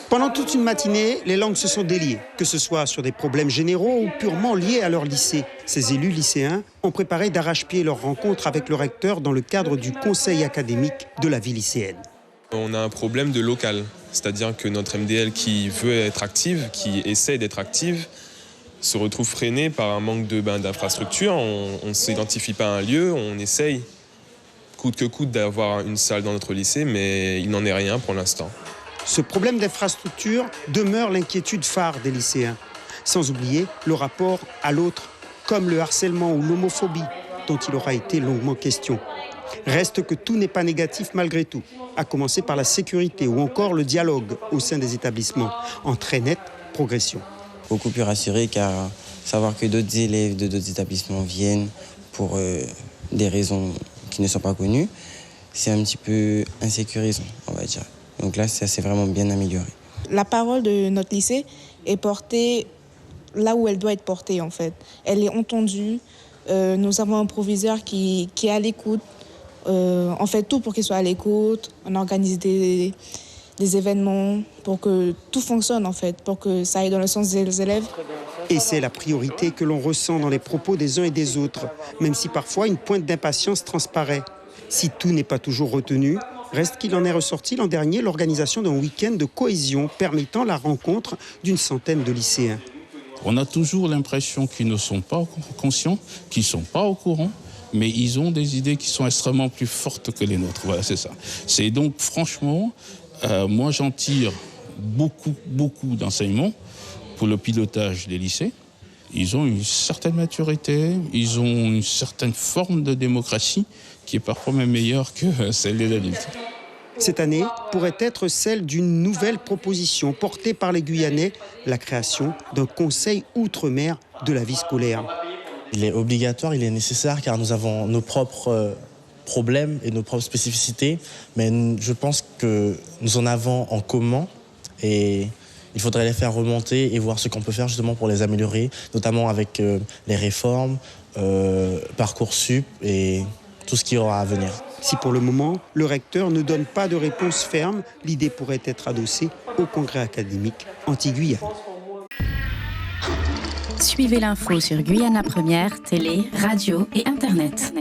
Pendant toute une matinée, les langues se sont déliées, que ce soit sur des problèmes généraux ou purement liés à leur lycée. Ces élus lycéens ont préparé d'arrache-pied leur rencontre avec le recteur dans le cadre du conseil académique de la vie lycéenne. On a un problème de local, c'est-à-dire que notre MDL qui veut être active, qui essaie d'être active, se retrouve freinée par un manque d'infrastructure. On ne s'identifie pas à un lieu, on essaye coûte que coûte d'avoir une salle dans notre lycée, mais il n'en est rien pour l'instant. Ce problème d'infrastructure demeure l'inquiétude phare des lycéens. Sans oublier le rapport à l'autre, comme le harcèlement ou l'homophobie, dont il aura été longuement question. Reste que tout n'est pas négatif malgré tout, à commencer par la sécurité ou encore le dialogue au sein des établissements, en très nette progression. Beaucoup plus rassuré car savoir que d'autres élèves de d'autres établissements viennent pour des raisons qui ne sont pas connues, c'est un petit peu insécurisant, on va dire. Donc là, ça s'est vraiment bien amélioré. La parole de notre lycée est portée là où elle doit être portée, en fait. Elle est entendue. Nous avons un proviseur qui est à l'écoute. On fait tout pour qu'il soit à l'écoute. On organise des événements pour que tout fonctionne, en fait, pour que ça aille dans le sens des élèves. Et c'est la priorité que l'on ressent dans les propos des uns et des autres, même si parfois une pointe d'impatience transparaît. Si tout n'est pas toujours retenu, reste qu'il en est ressorti l'an dernier l'organisation d'un week-end de cohésion permettant la rencontre d'une centaine de lycéens. On a toujours l'impression qu'ils ne sont pas conscients, qu'ils ne sont pas au courant, mais ils ont des idées qui sont extrêmement plus fortes que les nôtres. Voilà, c'est ça. C'est donc franchement, moi j'en tire beaucoup d'enseignements pour le pilotage des lycées. Ils ont une certaine maturité, ils ont une certaine forme de démocratie qui est parfois même meilleure que celle des adultes. Cette année pourrait être celle d'une nouvelle proposition portée par les Guyanais, la création d'un conseil outre-mer de la vie scolaire. Il est obligatoire, il est nécessaire car nous avons nos propres problèmes et nos propres spécificités, mais je pense que nous en avons en commun et il faudrait les faire remonter et voir ce qu'on peut faire justement pour les améliorer, notamment avec les réformes, Parcoursup et tout ce qui aura à venir. Si pour le moment, le recteur ne donne pas de réponse ferme, l'idée pourrait être adossée au congrès académique anti-Guyane. Suivez l'info sur Guyana Première, télé, radio et Internet.